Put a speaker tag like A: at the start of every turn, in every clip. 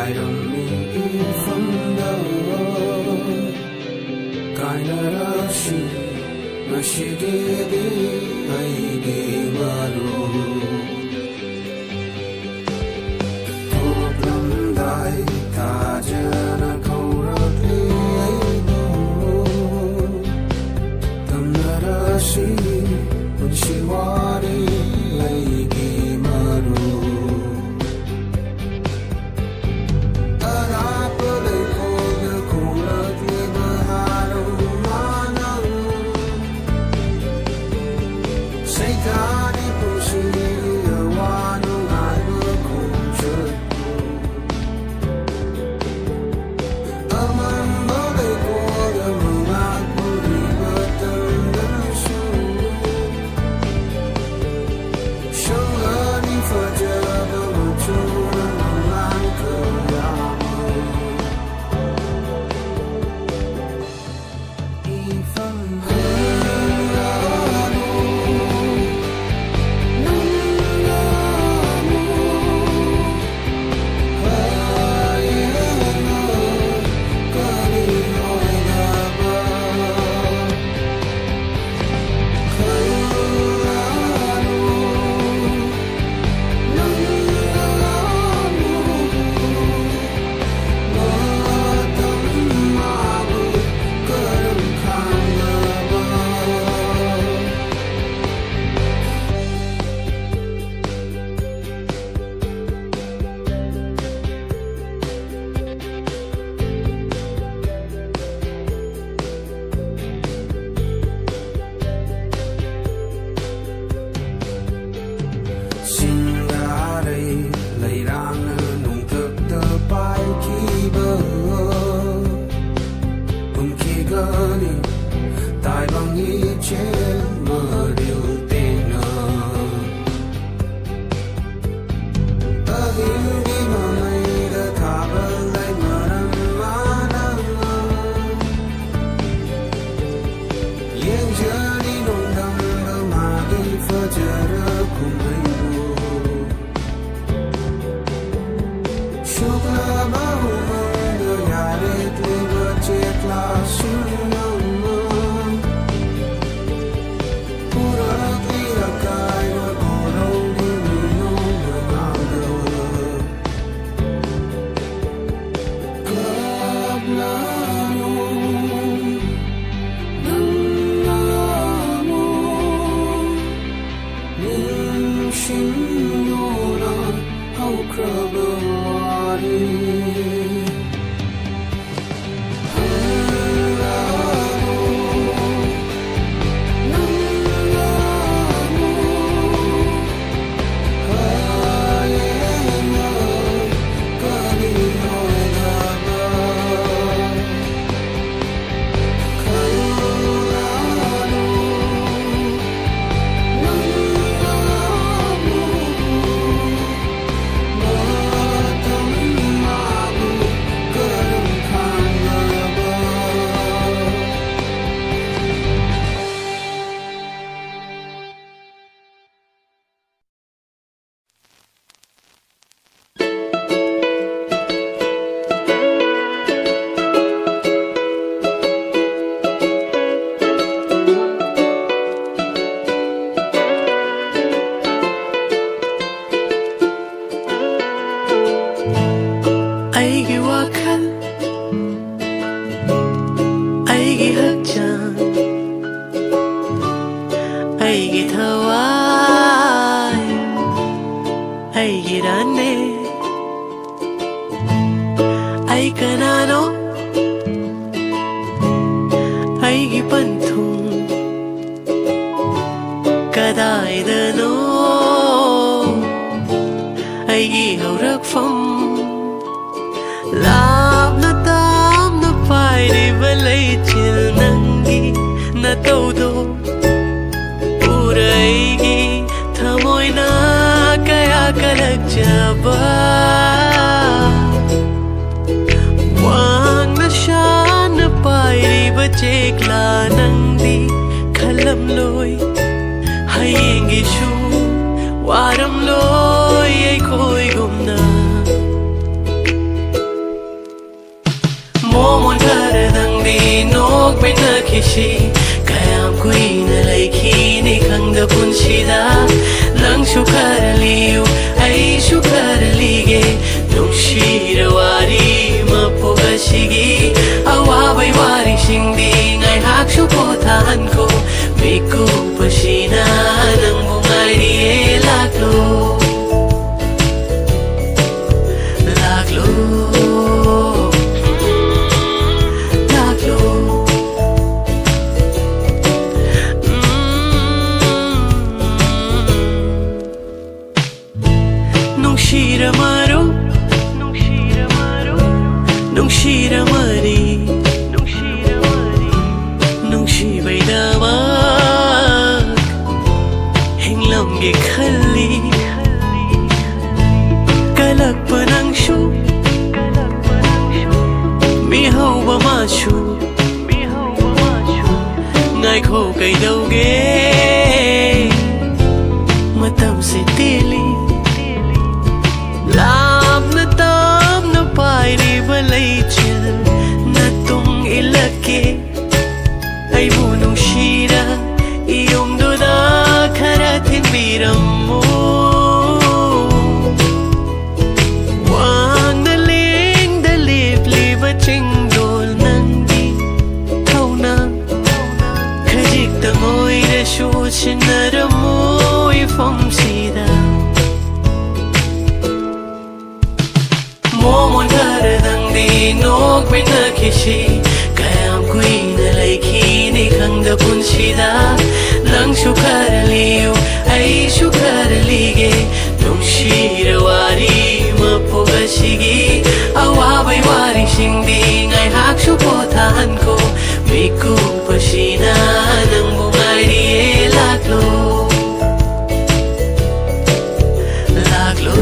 A: ꯉꯥꯏꯔꯝꯃꯤ ꯏꯐꯝꯗ ꯀꯥꯏꯅꯔꯛꯁꯤ ꯉꯁꯤꯒꯤꯗꯤ ꯑꯩꯒꯤ ꯃꯔꯨꯞ ꯊꯣꯛꯂꯝꯗꯥꯏ ꯊꯥꯖꯅ ꯀꯧꯔꯛꯂꯤ ꯑꯩꯕꯨ ꯇꯝꯅꯔꯛꯁꯤ ꯄꯨꯟꯁꯤ ꯋꯥꯔꯤ ꯑꯩꯒꯤ ꯃꯔꯨꯞ ꯑꯔꯥꯞꯄ ꯂꯩꯈꯣꯜꯗ ꯈꯣꯡꯂꯛꯂꯤꯕ ꯍꯥꯔꯧꯃꯥꯅ ꯁꯩꯊꯥꯔꯤ ꯄꯨꯟꯁꯤꯒꯤ ꯑꯋꯥ ꯅꯨꯡꯉꯥꯏꯕ ꯈꯣꯡꯆꯠꯄꯨ ꯑꯃꯟꯕ ꯂꯩꯈꯣꯜꯗ ꯃꯉꯥꯜ ꯄꯨꯔꯤꯕ ꯃꯇꯝꯗꯁꯨ ꯁꯪꯂꯅꯤ ꯐꯖꯕ ꯃꯆꯨꯅ ꯃꯉꯥꯜ ꯀꯌꯥ
B: Chekla nangdi khalam loi hayenge shu waram loi ai khoi gumna ꯅꯣꯛꯃꯤꯟꯅꯈꯤꯁꯤ ꯀꯌꯥꯝ ꯀꯨꯏꯅ ꯂꯩꯈꯤꯅꯤ ꯈꯪꯗ ꯄꯨꯟꯁꯤꯗ ꯅꯪꯁꯨ ꯈꯔ ꯂꯤꯌꯨ ꯑꯩꯁꯨ ꯈꯔ ꯂꯤꯒꯦ ꯅꯨꯡꯁꯤꯔ ꯋꯥꯔꯤ ꯃꯄꯣꯛ ꯑꯁꯤꯒꯤ ꯑꯋꯥꯕꯩ ꯋꯥꯔꯤꯁꯤꯡꯗꯤ ꯉꯥꯏꯍꯥꯛꯁꯨ ꯄꯣꯊꯥꯍꯟꯈꯣ ꯃꯤꯀꯨꯞ ꯑꯁꯤꯅ ꯅꯪꯕꯨ ꯉꯥꯏꯔꯤꯌꯦ ꯂꯥꯛꯂꯣ Nungshira-mari Nungshibay-damak Hinglam-gi khali Kalak-pa-nang-shu Mihaw-ba-ma-shu Ngay-ko-kay-daw-ge Matam-si-tili Lay-chil na tung ilaki ay bunong shira iyong duda karating biram mo wang naling dalip-lip at chinggol nang di thau na kajik tangoy na shusin na ramoy phong sida momon karadang nokmꯤꯟꯅꯈꯤꯁꯤ ꯀꯌꯥꯝ ꯀꯨꯏꯅ ꯂꯩꯈꯤꯅꯤ ꯈꯪꯗ ꯄꯨꯟꯁꯤꯗ ꯅꯪꯁꯨ ꯈꯔ ꯂꯤꯌꯨ ꯑꯩꯁꯨ ꯈꯔ ꯂꯤꯒꯦ ꯅꯨꯡꯁꯤꯔ ꯋꯥꯔꯤ ꯃꯄꯣꯛ ꯑꯁꯤꯒꯤ ꯑꯋꯥꯕꯩ ꯋꯥꯔꯤꯁꯤꯡꯗꯤ ꯉꯥꯏꯍꯥꯛꯁꯨ ꯄꯣꯊꯥꯍꯟꯈꯣ ꯃꯤꯀꯨꯞ ꯑꯁꯤꯅ ꯅꯪꯕꯨ ꯉꯥꯏꯔꯤꯌꯦ ꯂꯥꯛꯂꯣ ꯂꯥꯛꯂꯣ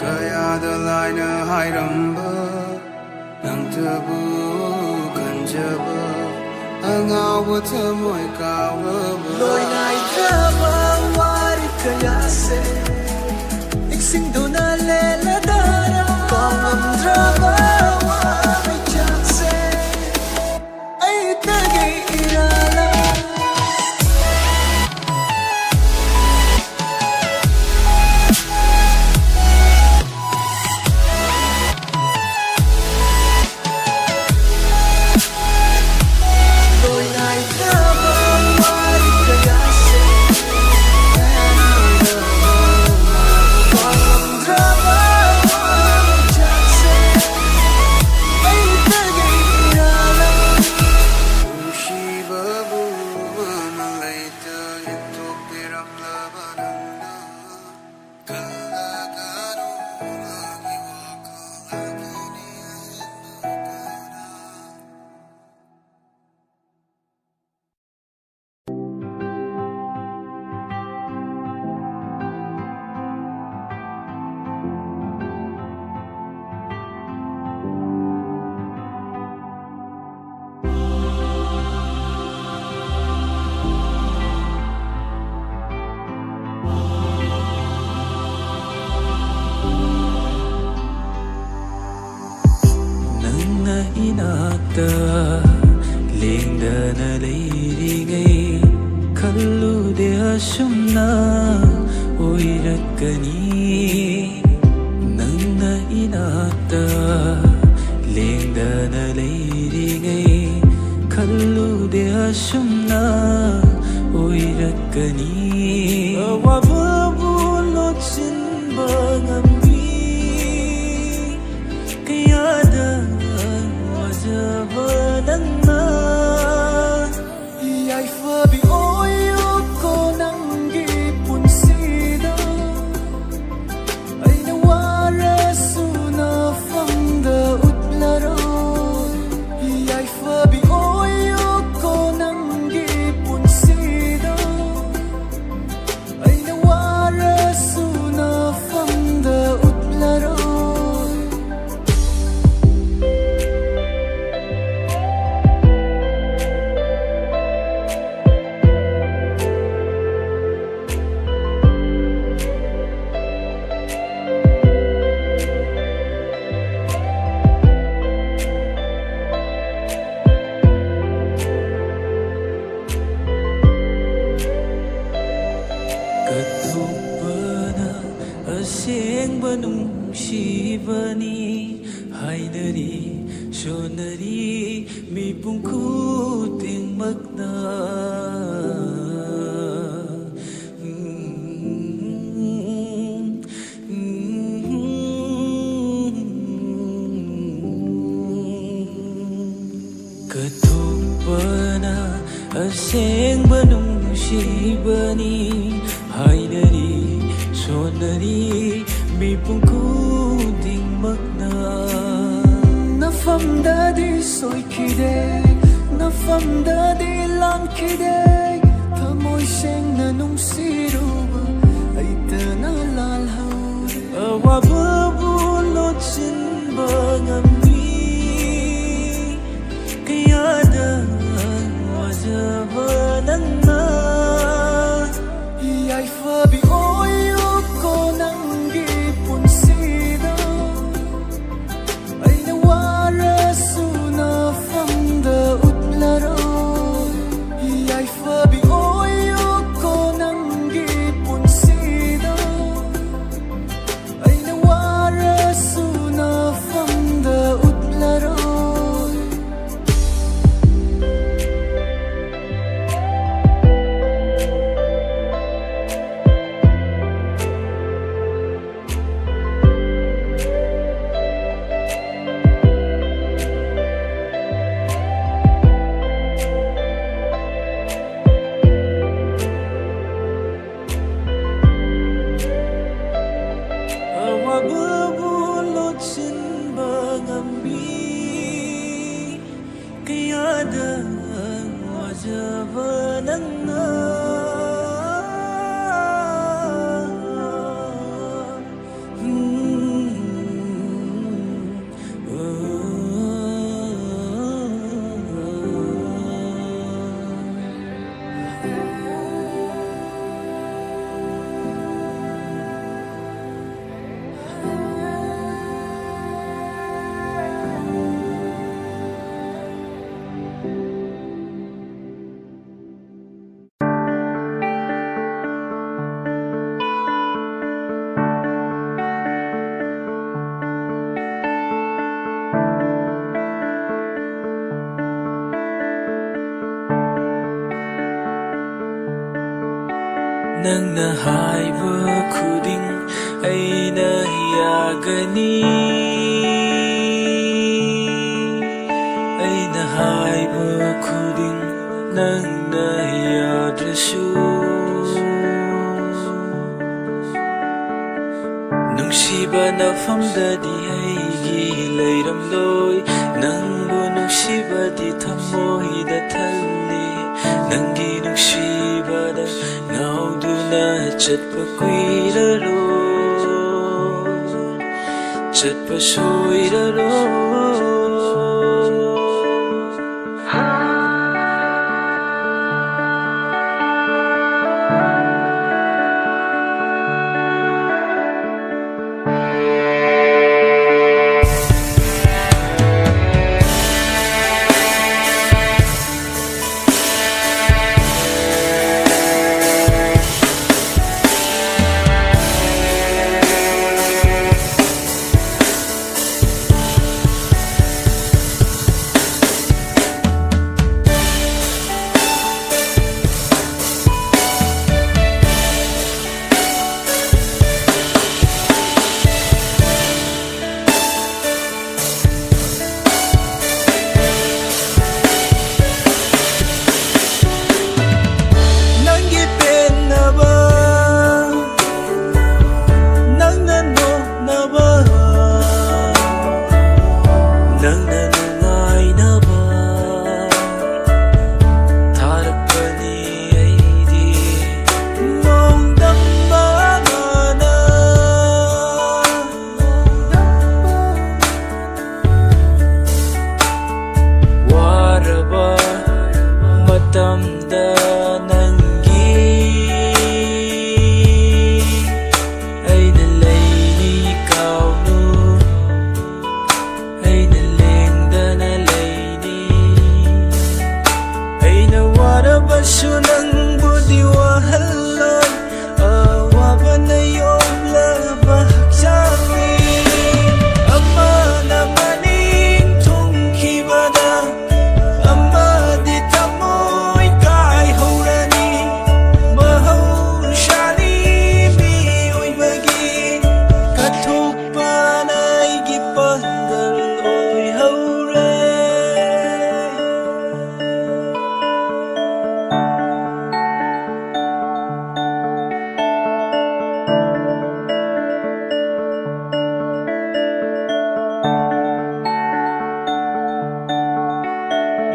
A: Kaya ꯑꯉꯥꯎꯕ ꯊꯃꯣꯏ ꯀꯥꯎꯔꯕ
B: ꯂꯣꯏ ꯅꯥꯏꯗ꯭ꯔꯕ ꯋꯥꯔꯤ ꯀꯌꯥꯁꯦ ꯏꯁꯤꯡꯗꯨꯅ ꯂꯦꯜꯂꯗara ꯀꯥꯎꯉꯝꯗ꯭ꯔꯕ ꯋꯥꯃꯩꯆꯥꯛꯁꯦ ꯑꯩꯇꯒꯤ ꯏꯔꯥꯜꯂ ꯂꯦꯡꯗꯅ ꯂꯩꯔꯤꯉꯩ ꯈꯜꯂꯨꯗꯦ ꯑꯁꯨꯝꯅ ꯑꯣꯏꯔꯛꯀꯅꯤ ꯅꯪꯅ ꯏꯅꯥꯛꯇ ꯂꯦꯡꯗꯅ ꯂꯩꯔꯤꯉꯩ ꯈꯜꯂꯨꯗꯦ ꯑꯁꯨꯝꯅ ꯑꯣꯏꯔꯛꯀꯅꯤ ꯑꯋꯥꯕꯕꯨ ꯂꯣꯠꯁꯤꯟꯕ ꯉꯝꯃꯤ ꯀꯌꯥꯗ ꯋꯥꯖꯕ ꯅꯪꯅ ꯌꯥꯏꯐꯕꯤ ꯑꯣꯏꯌꯨꯀꯣ ꯅꯪꯒꯤ ꯄꯨꯟꯁꯤꯗ ꯑꯩꯅ ꯋꯥꯔꯁꯨ ꯅꯐꯝꯗ ꯎꯠꯂꯔꯣꯏ ꯌꯥꯏꯐꯕꯤ ꯑꯣꯏꯌꯨꯀꯣ ꯅꯪꯒꯤ ꯄꯨꯟꯁꯤꯗ ꯑꯩꯅ ꯋꯥꯔꯁꯨ ꯅꯐꯝꯗ ꯎꯠꯂꯔꯣꯏ ꯑꯁꯦꯡꯕ ꯅꯨꯡꯁꯤꯕꯅꯤ ꯍꯥꯏꯅꯔꯤ ꯁꯣꯟꯅꯔꯤ ꯃꯤꯄꯨꯝ ꯈꯨꯗꯤꯡꯃꯛꯅ 그토바나 ꯑꯁꯦꯡꯕ ꯅꯨꯡꯁꯤꯕꯅꯤ ꯍꯥꯏꯅꯔꯤ ꯁꯣꯟꯅꯔꯤ ꯃꯤꯄꯨꯝ ꯈꯨꯗꯤꯡꯃꯛꯅ ꯅꯐꯝꯗꯗꯤ ꯁꯣꯏꯈꯤꯗꯦ ꯅꯐꯝꯗꯗꯤ ꯂꯥꯟꯈꯤꯗꯦ ꯊꯃꯣꯏ ꯁꯦꯡꯅ ꯅꯨꯡꯁꯤꯔꯨꯕ ꯑꯩꯇꯅ ꯂꯥꯜꯍꯧꯔꯦ ꯑꯋꯥꯕꯕꯨ ꯂꯣꯠꯁꯤꯟꯕ ꯉꯝꯃꯤ ꯀꯌꯥꯗ ꯋꯥꯖꯕ ꯅꯪꯅ ꯌꯥꯏꯐꯕꯤ ꯑꯣꯏꯌꯨꯀꯣ ꯅꯪꯒꯤ ꯄꯨꯟꯁꯤꯗ ꯑꯩꯅ ꯋꯥꯔꯁꯨ ꯅꯐꯝꯗ ꯎꯠꯂꯔꯣꯏ ꯌꯥꯏꯐꯕꯤ ꯑꯣꯏꯌꯨꯀꯣ ꯅꯪꯒꯤ ꯄꯨꯟꯁꯤꯗ ꯑꯩꯅ ꯋꯥꯔꯁꯨ ꯅꯐꯝꯗ Nangna haiba khuding aina yagani aina haiba khuding nangna yadrashu nungsiba nafamdadi aigi leiramloi nangbu nungsibadi thamoida thalli nangi nungsibada ngauduna chatpa kuiraroi chatpa soiraroi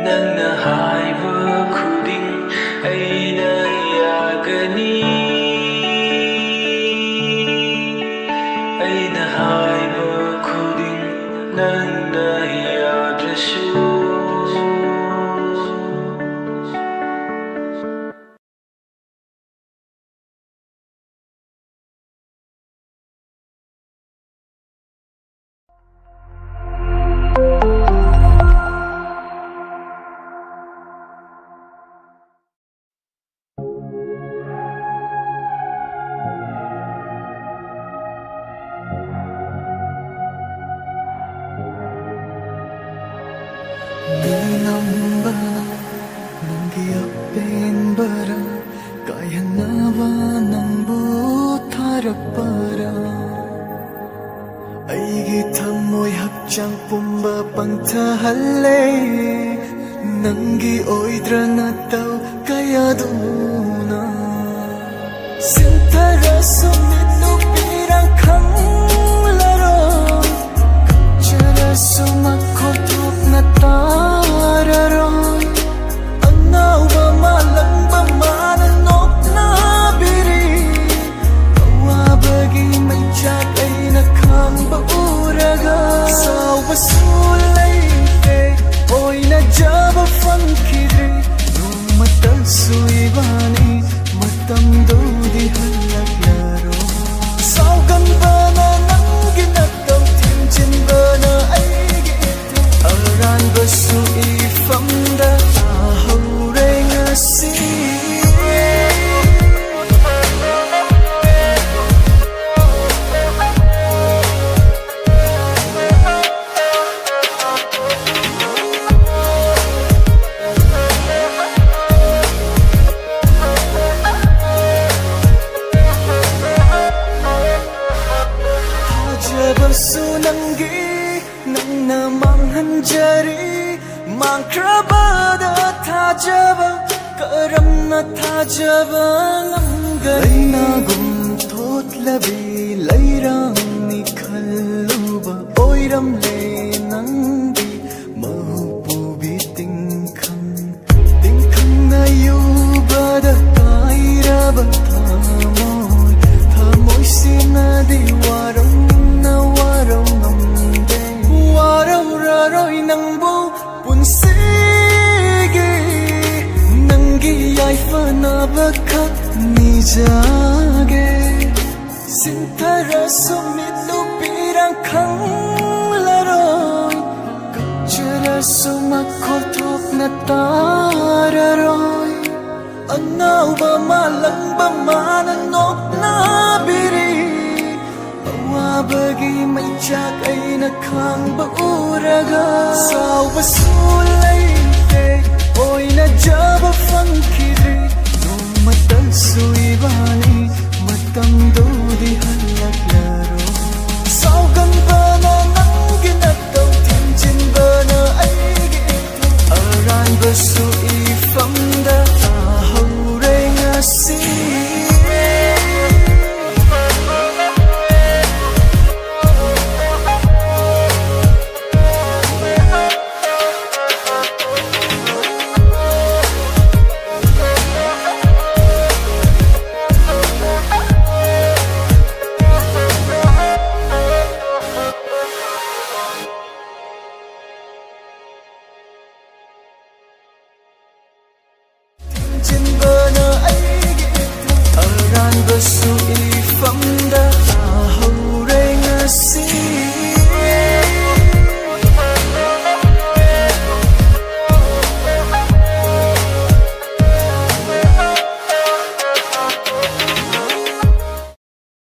B: Nangna haiba khuding aina yagani aina haiba khuding nangna yadrashu
C: Namba nangi apen bara kaya nawa nangbu tharapara aigi thamoy hakchang pumba pangthahalle nangi oidra na taw kaya duna sintara sumit pirang khanglaro chara sumakhotuk na tararoy anawa malamba mananok na biri awabagi may chakay na kamba uraga sawa sulay oy na jaba funkidri numatag suibani matamdo di halaklaro saugan ba na nang ginagaw timchin ba na ay gito aran ba su थाजबा नंगम थोत लबी लैरांगनी खल्लुबा ओइरमले नंगी महपुबी तिंखं नयुबदा काइरबा थामोय सिनदी वारौ ngamde warau raroi nangbu punsige nangi yaifana bakhat nijage sintara sumitu pirang khanglaroi kapchara sumakhothok na tararoi anauba malangba mananok na biri Bagi may jak ay nakhangba uraga Sawa sulay te Oy na jaba funkiri Nung matal suibani Matando di halak laro Saugan ba na nang ginataw Tianjin ba na ay giitaw Aran ba suifamda Ahaw ray nga siya Jinbana ay giitaw Aran ba